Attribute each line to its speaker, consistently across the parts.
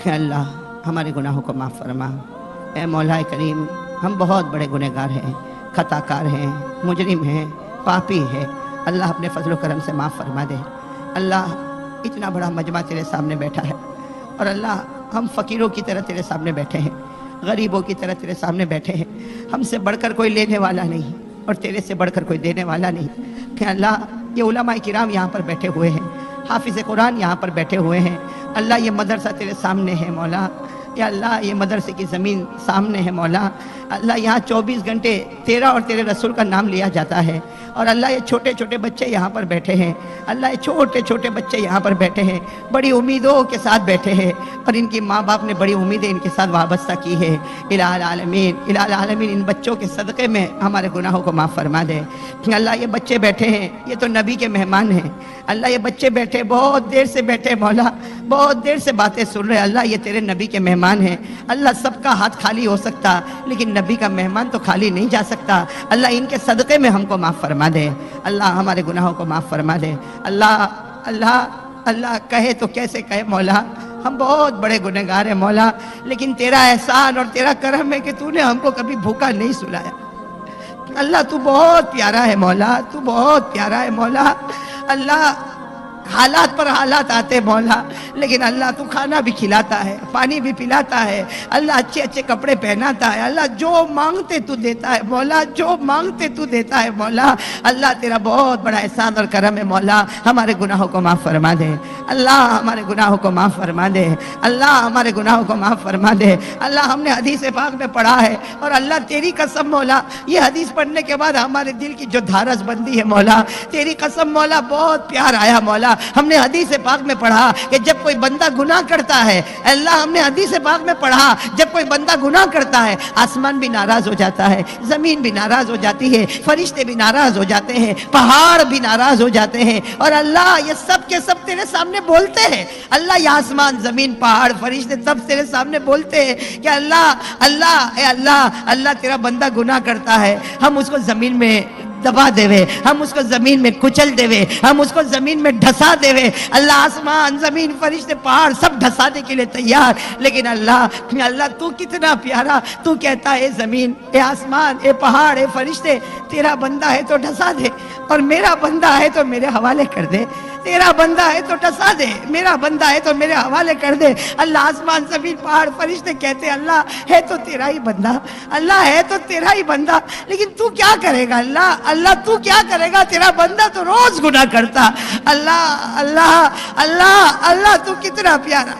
Speaker 1: کہ اللہ ہمارے گناہوں کو معاف فرما۔ اے مولا کریم، ہم بہت بڑے گنہگار ہیں، خطا کار ہیں، مجرم ہیں، پاپی ہیں۔ اللہ اپنے فضل و کرم سے معاف فرما دے۔ اللہ اتنا بڑا مجمع تیرے سامنے بیٹھا ہے، اور اللہ ہم فقیروں کی طرح تیرے سامنے بیٹھے ہیں، غریبوں کی طرح تیرے سامنے بیٹھے ہیں۔ ہم سے بڑھ کر کوئی لینے والا نہیں، اور تیرے سے بڑھ کر کوئی دینے والا نہیں۔ کہ اللہ یہ علماء کرام یہاں پر بیٹھے ہوئے ہیں، حافظ قرآن یہاں پر بیٹھے ہوئے ہیں۔ اللہ یہ مدرسہ تیرے سامنے ہے مولا، یا اللہ یہ مدرسے کی زمین سامنے ہے مولا۔ اللہ یہاں 24 گھنٹے تیرا اور تیرے رسول کا نام لیا جاتا ہے، اور اللہ یہ چھوٹے چھوٹے بچے یہاں پر بیٹھے ہیں، اللہ یہ چھوٹے چھوٹے بچے یہاں پر بیٹھے ہیں، بڑی امیدوں کے ساتھ بیٹھے ہیں، اور ان کی ماں باپ نے بڑی امیدیں ان کے ساتھ وابستہ کی ہے۔ الہ العالمین، الہ العالمین، ان بچوں کے صدقے میں ہمارے گناہوں کو معاف فرما دے۔ اللہ یہ بچے بیٹھے ہیں، یہ تو نبی کے مہمان ہیں۔ اللہ یہ بچے بیٹھے، بہت دیر سے بیٹھے مولا، بہت دیر سے باتیں سن رہے۔ اللہ یہ تیرے نبی کے مہمان ہیں۔ اللہ سب کا ہاتھ خالی ہو سکتا، لیکن نبی کا مہمان تو خالی نہیں جا سکتا۔ اللہ ان کے صدقے میں ہم کو معاف فرما دے۔ اللہ ہمارے گناہوں کو معاف فرما دے۔ اللہ اللہ اللہ کہے تو کیسے کہے مولا، ہم بہت بڑے گنہگار ہیں مولا، لیکن تیرا احسان اور تیرا کرم ہے کہ تو نے ہم کو کبھی بھوکا نہیں سلایا۔ اللہ تو بہت پیارا ہے مولا، تو بہت پیارا ہے مولا۔ اللہ حالات پر حالات آتے مولا، لیکن اللہ تو کھانا بھی کھلاتا ہے، پانی بھی پلاتا ہے، اللہ اچھے اچھے کپڑے پہناتا ہے۔ اللہ جو مانگتے تو دیتا ہے مولا، جو مانگتے تو دیتا ہے مولا۔ اللہ تیرا بہت بڑا احسان اور کرم ہے مولا، ہمارے گناہوں کو معاف فرما دے۔ اللہ ہمارے گناہوں کو معاف فرما دے۔ اللہ ہمارے گناہوں کو معاف فرما دے۔ اللہ ہم نے حدیث پاک میں پڑھا ہے، اور اللہ تیری قسم مولا، یہ حدیث پڑھنے کے بعد ہمارے دل کی جو دھارس بندی ہے مولا، تیری قسم مولا بہت پیار آیا مولا۔ ہم نے حدیث پاک میں پڑھا کہ جب کوئی بندہ گناہ کرتا ہے، اللہ ہم نے حدیث پاک میں پڑھا جب کوئی بندہ گناہ کرتا ہے، آسمان بھی ناراض ہو جاتا ہے، زمین بھی ناراض ہو جاتی ہے، فرشتے بھی ناراض ہو جاتے ہیں، پہاڑ بھی ناراض ہو جاتے ہیں، اور اللہ یہ سب کے سب تیرے سامنے بولتے ہیں۔ اللہ یہ آسمان، زمین، پہاڑ، فرشتے سب تیرے سامنے بولتے ہیں کہ اللہ اللہ اے اللہ اللہ تیرا بندہ گناہ کرتا ہے، ہم اس کو زمین میں دبا دے وے، ہم اس کو زمین میں کچل دے وے، ہم اس کو زمین میں ڈھسا دے وے۔ اللہ آسمان، زمین، فرشتے، پہاڑ سب ڈھسانے کے لیے تیار، لیکن اللہ تو کتنا پیارا، تو کہتا ہے اے زمین، اے آسمان، اے پہاڑ، اے فرشتے، تیرا بندہ ہے تو ڈھسا دے، اور میرا بندہ ہے تو میرے حوالے کر دے۔ تیرا بندہ ہے تو ڈھسا دے، میرا بندہ ہے تو میرے حوالے کر دے۔ اللہ آسمان، زمین، پہاڑ، فرشتے کہتے اللہ ہے تو تیرا ہی بندہ، اللہ ہے تو تیرا ہی بندہ، لیکن تو کیا کرے گا اللہ تو کیا کرے گا، تیرا بندہ تو روز گناہ کرتا۔ اللہ اللہ اللہ اللہ تو کتنا پیارا،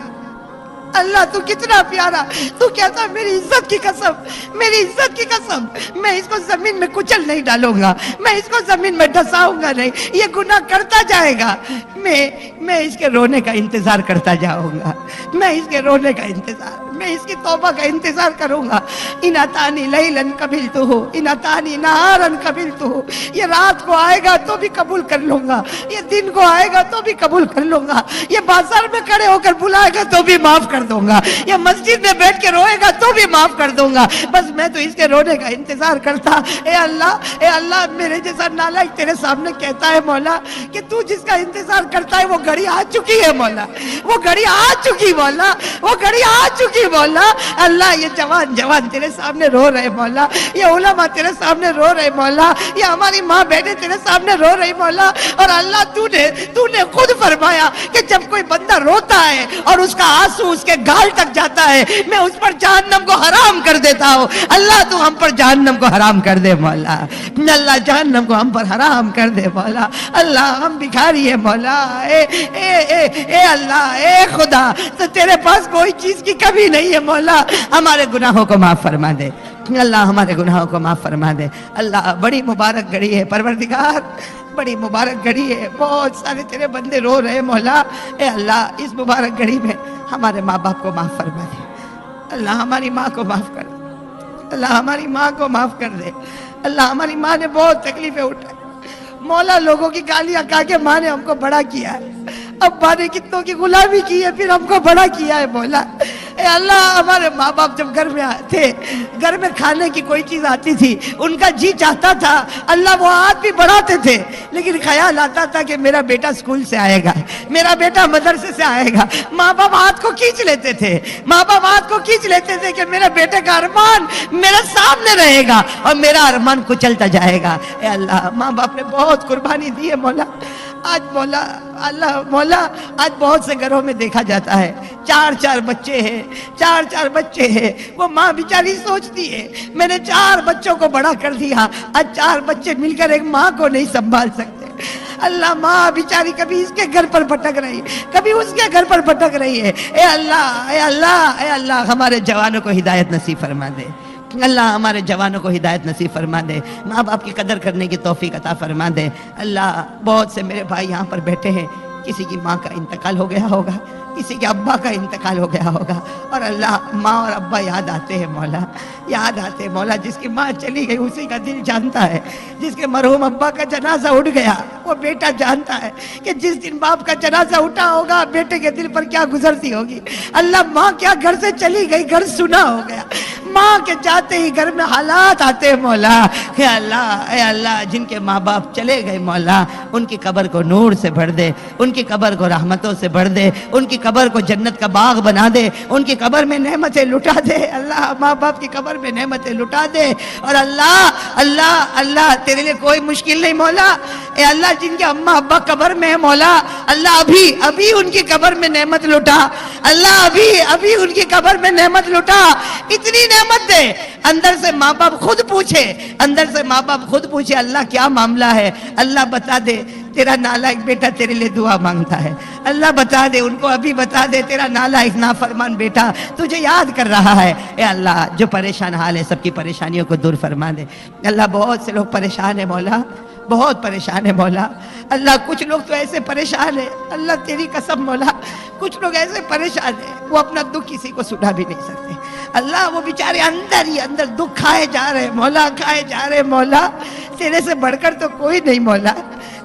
Speaker 1: اللہ تو کتنا پیارا، تو کہتا میری عزت کی قسم، میری عزت کی قسم، میں اس کو زمین میں کچل نہیں ڈالوں گا، میں اس کو زمین میں ڈھساؤں گا نہیں، یہ گناہ کرتا جائے گا، میں اس کے رونے کا انتظار کرتا جاؤں گا، میں اس کے رونے کا انتظار، میں اس کی توبہ کا انتظار کروں گا۔ ان اتانی لیلن قبلتہ، ان اتانی نہارن قبلتہ، یہ رات کو آئے گا تو بھی قبول کر لوں گا، یہ دن کو آئے گا تو بھی قبول کر لوں گا، یہ بازار میں کھڑے ہو کر بلائے گا تو بھی معاف کر دوں گا، یہ مسجد میں بیٹھ کے روئے گا تو بھی معاف کر دوں گا، بس میں تو اس کے رونے کا انتظار کرتا۔ اے اللہ میرے جیسا نالائق تیرے سامنے کہتا ہے مولا کہ تو جس کا انتظار کرتا ہے وہ گھڑی آ چکی ہے مولا، وہ گھڑی آ چکی مولا، وہ گھڑی آ چکی مولا۔ اللہ یہ جوان تیرے سامنے رو رہے مولا، یہ علماء تیرے سامنے رو رہے مولا، یہ ہماری ماں بہنیں تیرے سامنے رو رہی مولا، اور اللہ تو نے خود فرمایا کہ جب کوئی بندہ روتا ہے اور اس کا آنسو اس کے گال تک جاتا ہے، میں اس پر جہنم کو حرام کر دیتا ہوں۔ اللہ تو ہم پر جہنم کو حرام کر دے مولا، اللہ جہنم کو ہم پر حرام کر دے مولا۔ اللہ ہم بھکاری ہیں مولا، اے اللہ، اے خدا، تو تیرے پاس کوئی چیز کی کمی نہیں ہے مولا، ہمارے گناہوں کو معاف فرما دے، اللہ ہمارے گناہوں کو معاف فرما دے۔ اللہ بڑی مبارک گھڑی ہے پروردگار، بڑی مبارک گھڑی ہے، بہت سارے تیرے بندے رو رہے مولا، اے اللہ اس مبارک گھڑی میں ہمارے ماں باپ کو معاف فرما دے، اللہ ہماری ماں کو معاف کر دے، اللہ ہماری ماں کو معاف کر دے۔ اللہ ہماری ماں نے بہت تکلیفیں اٹھائی مولا، لوگوں کی گالیاں کھا کے ماں نے ہم کو بڑا کیا ہے، اب ماں نے کتنوں کی غلامی کی ہے پھر ہم کو بڑا کیا ہے مولا۔ اے اللہ ہمارے ماں باپ جب گھر میں تھے، گھر میں کھانے کی کوئی چیز آتی تھی، ان کا جی چاہتا تھا اللہ وہ ہاتھ بھی بڑھاتے تھے، لیکن خیال آتا تھا کہ میرا بیٹا اسکول سے آئے گا، میرا بیٹا مدرسے سے آئے گا، ماں باپ ہاتھ کو کھینچ لیتے تھے، ماں باپ ہاتھ کو کھینچ لیتے تھے کہ میرے بیٹے کا ارمان میرے سامنے رہے گا اور میرا ارمان کچلتا جائے گا۔ اے اللہ ماں باپ نے بہت قربانی دی ہے مولا، آج مولا اللہ مولا آج بہت سے گھروں میں دیکھا جاتا ہے 4 بچے ہیں، 4 بچے ہیں، وہ ماں بیچاری سوچتی ہے میں نے 4 بچوں کو بڑا کر دیا، آج 4 بچے مل کر ایک ماں کو نہیں سنبھال سکتے۔ اللہ ماں بیچاری کبھی اس کے گھر پر بھٹک رہی، کبھی اس کے گھر پر بھٹک رہی ہے۔ اے اللہ اے اللہ اے اللہ ہمارے جوانوں کو ہدایت نصیب فرما دے، اللہ ہمارے جوانوں کو ہدایت نصیب فرما دے، ماں باپ کی قدر کرنے کی توفیق عطا فرما دے۔ اللہ بہت سے میرے بھائی یہاں پر بیٹھے ہیں، کسی کی ماں کا انتقال ہو گیا ہوگا، کسی کے ابا کا انتقال ہو گیا ہوگا، اور اللہ ماں اور ابا یاد آتے ہیں مولا، یاد آتے ہیں مولا۔ جس کی ماں چلی گئی اسی کا دل جانتا ہے، جس کے مرحوم ابا کا جنازہ اٹھ گیا وہ بیٹا جانتا ہے کہ جس دن باپ کا جنازہ اٹھا ہوگا بیٹے کے دل پر کیا گزرتی ہوگی۔ اللہ ماں کیا گھر سے چلی گئی، گھر سنا ہو گیا، ماں کے جاتے ہی گھر میں حالات آتے ہیں مولا۔ اے اللہ جن کے ماں باپ چلے گئے مولا ان کی قبر کو نور سے بھر دے، ان کی قبر کو رحمتوں سے بھر دے، ان کی قبر کو جنت کا باغ بنا دے، ان کی قبر میں نعمتیں لٹا دے۔ اللہ ماں باپ کی قبر میں نعمتیں لٹا دے، اور اللہ تیرے لیے کوئی مشکل نہیں مولا۔ اے اللہ جن کے اماں ابا قبر میں ہے مولا، اللہ ابھی ان کی قبر میں نعمت لٹا، اللہ ابھی ان کی قبر میں نعمت لٹا، اتنی نعمت دے اندر سے ماں باپ خود پوچھے اللہ کیا معاملہ ہے، اللہ بتا دے تیرا نالائق بیٹا تیرے لیے دعا مانگتا ہے، اللہ بتا دے ان کو، ابھی بتا دے تیرا نالائق نافرمان بیٹا تجھے یاد کر رہا ہے۔ اے اللہ جو پریشان حال ہے سب کی پریشانیوں کو دور فرما دے۔ اللہ بہت سے لوگ پریشان ہیں مولا، بہت پریشان ہے مولا۔ اللہ کچھ لوگ تو ایسے پریشان ہیں اللہ تیری قسم مولا، کچھ لوگ ایسے پریشان ہیں وہ اپنا دکھ کسی کو سنا بھی نہیں سکتے۔ اللہ وہ بیچارے اندر ہی اندر دکھ کھائے جا رہے مولا، کھائے جا رہے مولا۔ تیرے سے بڑھ کر تو کوئی نہیں مولا،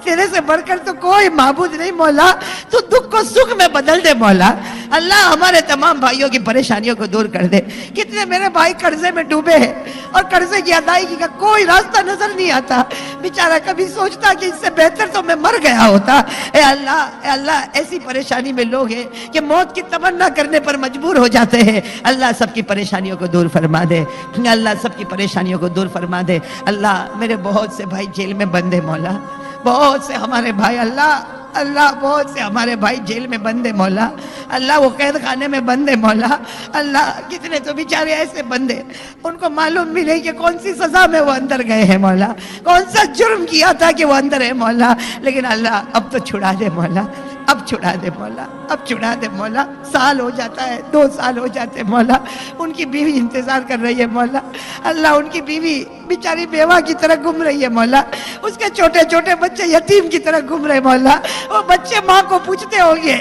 Speaker 1: تیرے سے بڑھ کر تو کوئی معبود نہیں مولا، تو دکھ کو سکھ میں بدل دے مولا۔ اللہ ہمارے تمام بھائیوں کی پریشانیوں کو دور کر دے۔ کتنے میرے بھائی قرضے میں ڈوبے ہیں اور قرضے کی ادائیگی کا کوئی راستہ نظر نہیں آتا، بیچارہ کبھی سوچتا کہ اس سے بہتر تو میں مر گیا ہوتا۔ اے اللہ ایسی پریشانی میں لوگ ہیں کہ موت کی تمنا کرنے پر مجبور ہو جاتے ہیں۔ اللہ سب کی پریشانیوں کو دور فرما دے، اللہ سب کی پریشانیوں کو دور فرما دے۔ اللہ میرے بہت سے بھائی جیل میں بند ہیں مولا، بہت سے ہمارے بھائی اللہ بہت سے ہمارے بھائی جیل میں بند ہیں مولا، اللہ وہ قید خانے میں بند ہیں مولا۔ اللہ کتنے تو بیچارے ایسے بند ہیں ان کو معلوم بھی نہیں کہ کون سی سزا میں وہ اندر گئے ہیں مولا، کون سا جرم کیا تھا کہ وہ اندر ہے مولا، لیکن اللہ اب تو چھڑا دے مولا، اب چھڑا دے مولا، اب چھڑا دے مولا۔ سال ہو جاتا ہے، 2 سال ہو جاتے مولا، ان کی بیوی انتظار کر رہی ہے مولا۔ اللہ ان کی بیوی بیچاری بیوہ کی طرح گھوم رہی ہے مولا، اس کے چھوٹے چھوٹے بچے یتیم کی طرح گھوم رہے مولا۔ وہ بچے ماں کو پوچھتے ہوں گے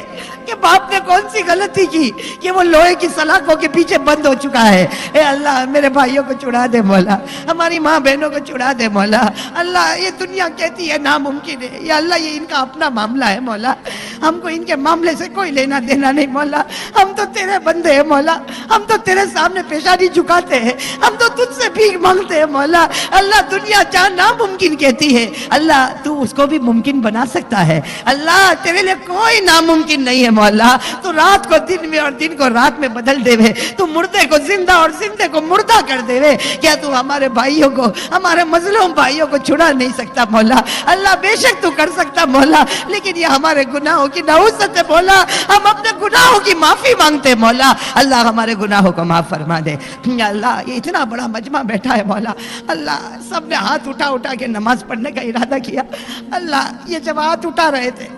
Speaker 1: کہ باپ نے کون سی غلطی کی کہ وہ لوہے کی سلاخوں کے پیچھے بند ہو چکا ہے۔ اے اللہ میرے بھائیوں کو چھڑا دے مولا، ہماری ماں بہنوں کو چھڑا دے مولا۔ اللہ یہ دنیا کہتی ہے ناممکن ہے، یا اللہ یہ ان کا اپنا معاملہ ہے مولا، ہم کو ان کے معاملے سے کوئی لینا دینا نہیں مولا، ہم تو تیرے بندے ہیں مولا، ہم تو تیرے سامنے پیشانی جھکاتے ہیں، ہم تو تجھ سے بھیک مانگتے ہیں مولا۔ اللہ دنیا جہاں ناممکن کہتی ہے اللہ تو اس کو بھی ممکن بنا سکتا ہے۔ اللہ تیرے لیے کوئی ناممکن نہیں ہے مولا، تو رات کو دن میں اور دن کو رات میں بدل دے وے، تو مردے کو زندہ اور زندے کو مردہ کر دے وے، کیا تو ہمارے بھائیوں کو، ہمارے مظلوم بھائیوں کو چھڑا نہیں سکتا مولا؟ اللہ بے شک تو کر سکتا مولا، لیکن یہ ہمارے گناہوں کی نحوست ہے مولا، ہم اپنے گناہوں کی معافی مانگتے مولا۔ اللہ ہمارے گناہوں کو معاف فرما دے۔ یا اللہ یہ اتنا بڑا مجمع بیٹھا ہے مولا، اللہ سب نے ہاتھ اٹھا کے نماز پڑھنے کا ارادہ کیا۔ اللہ یہ جب ہاتھ اٹھا رہے تھے،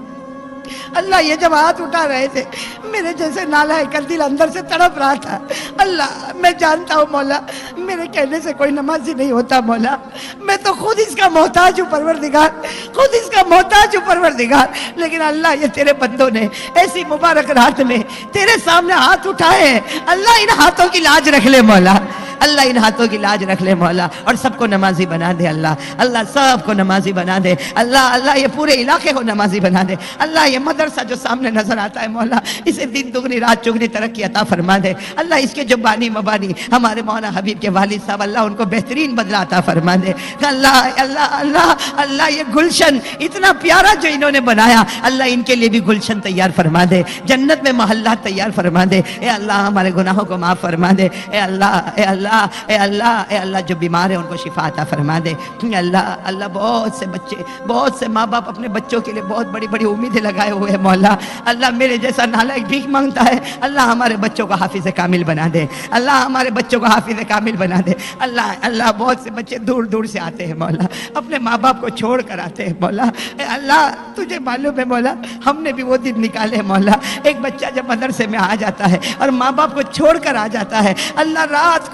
Speaker 1: اللہ یہ جب ہاتھ اٹھا رہے تھے میرے جیسے نالائق دل اندر سے تڑپ رہا تھا۔ اللہ میں جانتا ہوں مولا میرے کہنے سے کوئی نمازی نہیں ہوتا مولا، میں تو خود اس کا محتاج ہوں پروردگار، خود اس کا محتاج ہوں پروردگار، لیکن اللہ یہ تیرے بندوں نے ایسی مبارک رات میں تیرے سامنے ہاتھ اٹھائے ہیں، اللہ ان ہاتھوں کی لاج رکھ لے مولا، اللہ ان ہاتھوں کی لاج رکھ لے مولا، اور سب کو نمازی بنا دے اللہ، اللہ سب کو نمازی بنا دے اللہ، اللہ یہ پورے علاقے کو نمازی بنا دے اللہ، یہ مدرسہ جو سامنے نظر آتا ہے مولا، اسے دن دگنی رات چگنی ترقی عطا فرما دے اللہ، اس کے جو بانی مبانی ہمارے مولانا حبیب کے والد صاحب، اللہ ان کو بہترین بدلہ عطا فرما دے اللہ، اللہ اللہ اللہ، یہ گلشن اتنا پیارا جو انہوں نے بنایا اللہ، ان کے لیے بھی گلشن تیار فرما دے، جنت میں محلات تیار فرما دے اے اللہ، ہمارے گناہوں کو معاف فرما دے اے اللہ، اے اللہ، اے اللہ، اے اللہ، جو بیمار ہیں ان کو شفا عطا فرما دے اللہ، اللہ بہت سے بچے، بہت سے ماں باپ اپنے بچوں کے لیے بہت بڑی بڑی امیدیں لگائے ہوئے ہیں مولا، اللہ میرے جیسا نالائق بھیک مانگتا ہے اللہ، ہمارے بچوں کو حافظ کامل بنا دے اللہ، ہمارے بچوں کو حافظ کامل بنا دے اللہ، اللہ بہت سے بچے دور دور سے آتے ہیں مولا، اپنے ماں باپ کو چھوڑ کر آتے ہیں مولا، اے اللہ تجھے معلوم ہے مولا، ہم نے بھی وہ دن نکالے ہیں مولا، ایک بچہ جب مدرسے میں آ جاتا ہے اور ماں باپ کو چھوڑ کر آ جاتا ہے اللہ، رات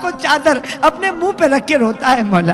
Speaker 1: کو چادر اپنے منہ پہ رکھ کے روتا ہے مولا،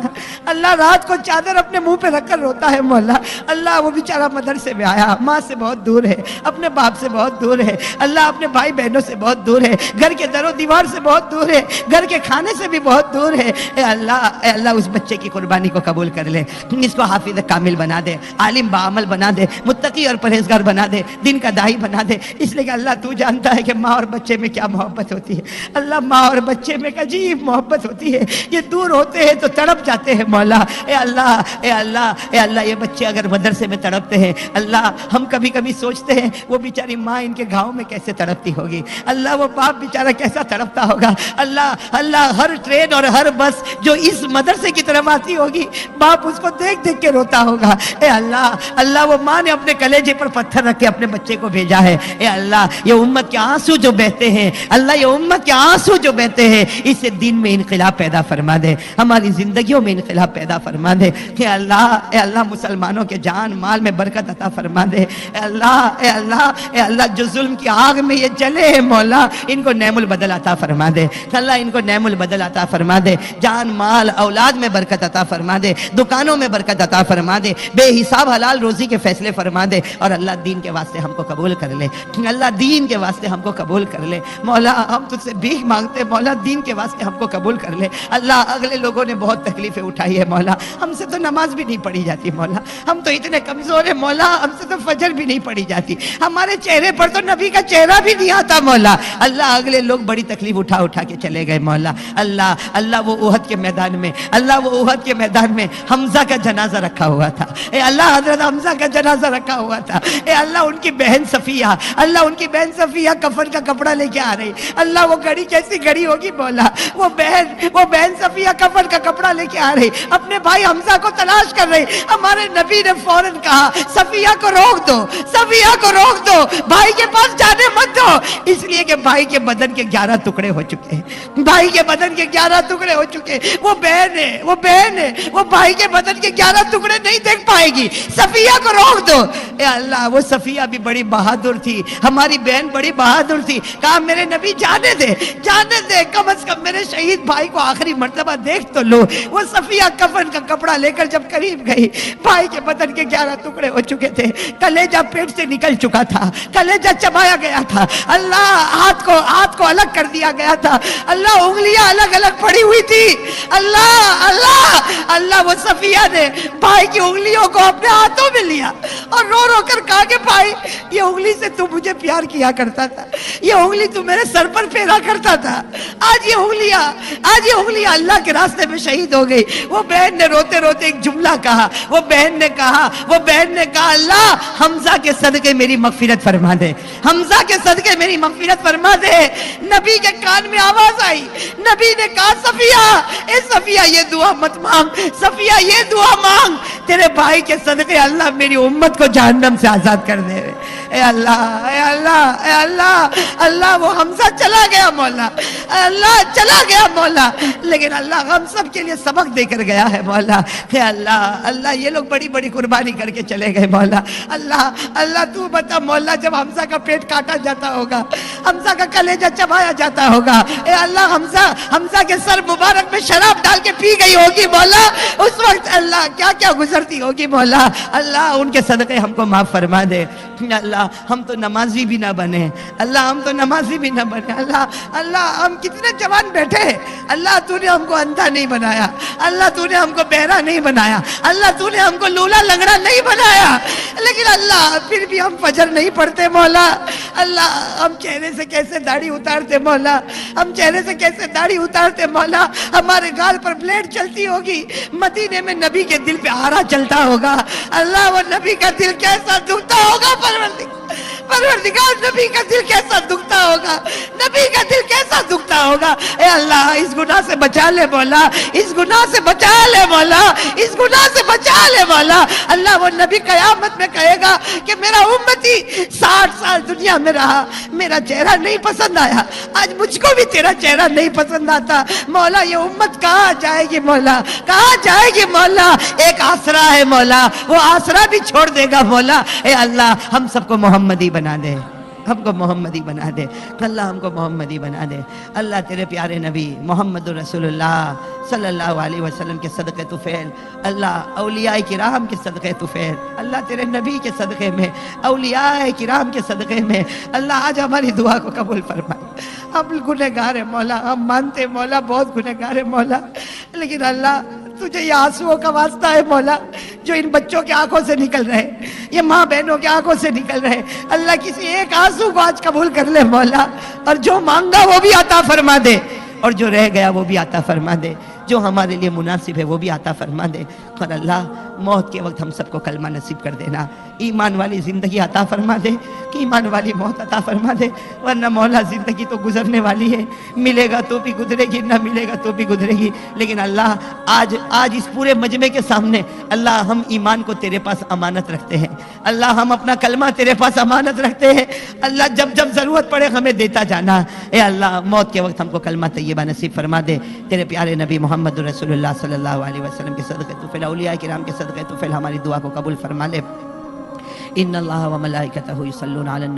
Speaker 1: اللہ رات کو چادر اپنے منہ پہ رکھ کر روتا ہے مولا، اللہ وہ بیچارہ مدرسے میں آیا، ماں سے بہت دور ہے، اپنے باپ سے بہت دور ہے اللہ، اپنے بھائی بہنوں سے بہت دور ہے، گھر کے در و دیوار سے بہت دور ہے، گھر کے کھانے سے بھی بہت دور ہے اے اللہ اس بچے کی قربانی کو قبول کر لے، اس کو حافظ کامل بنا دے، عالم بعمل بنا دے، متقی اور پرہیزگار بنا دے، دین کا داعی بنا دے، اس لیے کہ اللہ تو جانتا ہے کہ ماں اور بچے میں کیا محبت ہوتی ہے اللہ، ماں اور بچے میں عجیب محبت ہوتی ہے، یہ دور ہوتے ہیں تو تڑپ جاتے ہیں مولا، اے اللہ اے اللہ اے اللہ، یہ بچے اگر مدرسے میں تڑپتے ہیں اللہ، ہم کبھی کبھی سوچتے ہیں وہ بیچاری ماں ان کے گاؤں میں کیسے تڑپتی ہوگی اللہ، وہ باپ بیچارہ کیسا تڑپتا ہوگا اللہ، اللہ ہر ٹرین اور ہر بس جو اس مدرسے کی طرف آتی ہوگی باپ اس کو دیکھ دیکھ کے روتا ہوگا اے اللہ، اللہ وہ ماں نے اپنے کلیجے پر پتھر رکھ کے اپنے بچے کو بھیجا ہے اے اللہ، یہ امت کے آنسو جو بہتے ہیں اللہ، یہ امت کے آنسو جو بہتے ہیں اسے دین میں انقلاب پیدا فرما دے، ہماری زندگیوں میں انقلاب پیدا فرما دے اے اللہ مسلمانوں کے جان مال میں برکت عطا فرما دے اے اللہ، اے اللہ، اے اللہ جو ظلم کی آگ میں یہ جلے ہیں مولا، ان کو نعم البدل عطا فرما دے اللہ، ان کو نعم البدل عطا فرما دے، جان مال اولاد میں برکت عطا فرما دے، دکانوں میں برکت عطا فرما دے، بے حساب حلال روزی کے فیصلے فرما دے، اور اللہ دین کے واسطے ہم کو قبول کر لے اللہ، دین کے واسطے ہم کو قبول کر لے مولا، ہم تجھ سے بھیک مانگتے مولا، دین کے واسطے ہم کو قبول کر لے اللہ، اگلے لوگوں نے بہت تکلیفیں اٹھائی ہے مولا، ہم سے تو نماز بھی نہیں پڑھی جاتی مولا، ہم تو اتنے کمزور ہیں مولا، ہم سے تو فجر بھی نہیں پڑھی جاتی، ہمارے چہرے پر تو نبی کا چہرہ بھی نہیں آتا مولا، اللہ اگلے لوگ بڑی تکلیف اٹھا کے چلے گئے مولا، اللہ وہ احد کے میدان میں، اللہ وہ احد کے میدان میں حمزہ کا جنازہ رکھا ہوا تھا اے اللہ، حضرت حمزہ کا جنازہ رکھا ہوا تھا اے اللہ، ان کی بہن صفیہ، اللہ ان کی بہن صفیہ کفن کا کپڑا لے کے آ رہی، اللہ وہ گھڑی کیسی گھڑی ہوگی مولا، وہ بہن صفیہ کفن کا کپڑا لے کے آ رہی، اپنے بھائی حمزہ کو تلاش کر رہی، ہمارے نبی نے فوراً کہا صفیہ کو روک دو، صفیہ کو روک دو، بھائی کے پاس جانے مت دو، اس لیے کہ بھائی کے بدن کے 11 ٹکڑے ہو چکے ہیں، بھائی کے بدن کے 11 ٹکڑے ہو چکے، وہ بہن ہے وہ بھائی کے بدن کے 11 ٹکڑے نہیں دیکھ پائے گی، صفیہ کو روک دو اے اللہ، وہ صفیہ بھی بڑی بہادر تھی، ہماری بہن بڑی بہادر تھی، کہا میرے نبی جانے دے کم از کم میرے شہید بھائی کو آخری مرتبہ دیکھ تو لو، وہ صفیہ کفن کا کپڑا لے کر جب قریب گئی، بھائی کے بدن کے 11 ٹکڑے ہو چکے تھے، کلیجہ پیٹ سے نکل چکا تھا، کلیجہ چبایا گیا تھا اللہ، ہاتھ کو الگ کر دیا گیا تھا اللہ، انگلیاں الگ الگ پڑی ہوئی تھی اللہ وہ صفیہ نے بھائی کی انگلیوں کو اپنے ہاتھوں میں لیا اور رو رو کر کہا کہ بھائی یہ انگلی سے تو مجھے پیار کیا کرتا تھا، یہ انگلی تو میرے سر پر پھیرا کرتا تھا، آج یہ انگلیاں اللہ کے راستے میں شہید ہو گئی۔ وہ بہن نے روتے روتے ایک جملہ کہا، وہ بہن نے کہا اللہ حمزہ کے صدقے میری مغفرت فرما دے، حمزہ کے صدقے میری مغفرت فرما دے۔ نبی کے کان میں آواز آئی، نبی نے کہا صفیہ یہ دعا مت مانگ، صفیہ یہ دعا مانگ، تیرے بھائی کے صدقے اللہ میری امت کو جہنم سے آزاد کر دے۔ اے اللہ وہ حمزہ چلا گیا مولا، اللہ چلا گیا مولا، لیکن اللہ ہم سب کے لیے سبق دے کر گیا ہے مولا۔ اے اللہ یہ لوگ بڑی بڑی قربانی کر کے چلے گئے مولا۔ اللہ تو بتا مولا، جب حمزہ کا پیٹ کاٹا جاتا ہوگا، حمزہ کا کلیجہ چبایا جاتا ہوگا، اے اللہ حمزہ کے سر مبارک میں شراب ڈال کے پی گئی ہوگی مولا، اس وقت اللہ کیا کیا گزرتی ہوگی مولا۔ اللہ ان کے صدقے ہم کو معاف فرما دے۔ اللہ ہم تو نمازی بھی نہ بنے، اللہ ہم تو نمازی بھی نہ بنے، اللہ ہم کتنے جوان بیٹھے ہیں، اللہ تو نے ہم کو اندھا نہیں بنایا، اللہ تو نے ہم کو بہرا نہیں بنایا، اللہ تو نے ہم کو لولا لنگڑا نہیں بنایا، لیکن اللہ پھر بھی ہم فجر نہیں پڑھتے مولا، اللہ ہم چہرے سے کیسے داڑھی اتارتے مولا، ہم چہرے سے کیسے داڑھی اتارتے مولا، ہمارے گال پر بلیڈ چلتی ہوگی، مدینے میں نبی کے دل پہ آرا چلتا ہوگا، اللہ وہ نبی کا دل کیسا دکھتا ہوگا، پروردگار نبی کا دل کیسا دکھتا ہوگا، نبی کا دل کیسا دکھتا ہوگا، اے اللہ اس گناہ سے بچا لے مولا، اس گناہ سے بچا لے مولا، اس گناہ سے بچا لے مولا، اللہ وہ نبی قیامت میں کہے گا کہ میرا امتی 60 سال دنیا میں رہا، میرا چہرہ نہیں پسند آیا، آج مجھ کو بھی تیرا چہرہ نہیں پسند آتا، مولا یہ امت کہاں جائے گی مولا، کہاں جائے گی مولا، ایک آسرا ہے مولا، وہ آسرا بھی چھوڑ دے گا مولا، اے اللہ ہم سب کو محمدی بنا دے، ہم کو محمدی بنا دے، اللہ ہم کو محمدی بنا دے، اللہ تیرے پیارے نبی محمد رسول اللہ صلی اللہ علیہ وسلم کے صدقے طفیل، اللہ اولیاء کرام کے صدقے طفیل، اللہ تیرے نبی کے صدقے میں، اولیاء کرام کے صدقے میں، اللہ آج ہماری دعا کو قبول فرمائے، ہم گنہگار ہیں مولا، ہم مانتے ہیں مولا بہت گنہگار ہیں مولا، لیکن اللہ تجھے یہ آنسوؤں کا واسطہ ہے مولا جو ان بچوں کے آنکھوں سے نکل رہے، یہ ماں بہنوں کے آنکھوں سے نکل رہے، اللہ کسی ایک آنسو کو آج قبول کر لے مولا، اور جو مانگا وہ بھی عطا فرما دے، اور جو رہ گیا وہ بھی عطا فرما دے، جو ہمارے لیے مناسب ہے وہ بھی عطا فرما دے، اور اللہ موت کے وقت ہم سب کو کلمہ نصیب کر دینا، ایمان والی زندگی عطا فرما دے، کہ ایمان والی موت عطا فرما دے، ورنہ مولا زندگی تو گزرنے والی ہے، ملے گا تو بھی گزرے گی، نہ ملے گا تو بھی گزرے گی، لیکن اللہ آج اس پورے مجمع کے سامنے اللہ ہم ایمان کو تیرے پاس امانت رکھتے ہیں، اللہ ہم اپنا کلمہ تیرے پاس امانت رکھتے ہیں، اللہ جب جب ضرورت پڑے ہمیں دیتا جانا، اے اللہ موت کے وقت ہم کو کلمہ طیبہ نصیب فرما دے، تیرے پیارے نبی محمد رسول اللہ صلی اللہ علیہ وسلم کے صدقے طفیل، اولیاء کرام کے صدقے طفیل ہماری دعا کو قبول فرما لے۔ ان اللہ و ملائکتہ یصلون علی النبی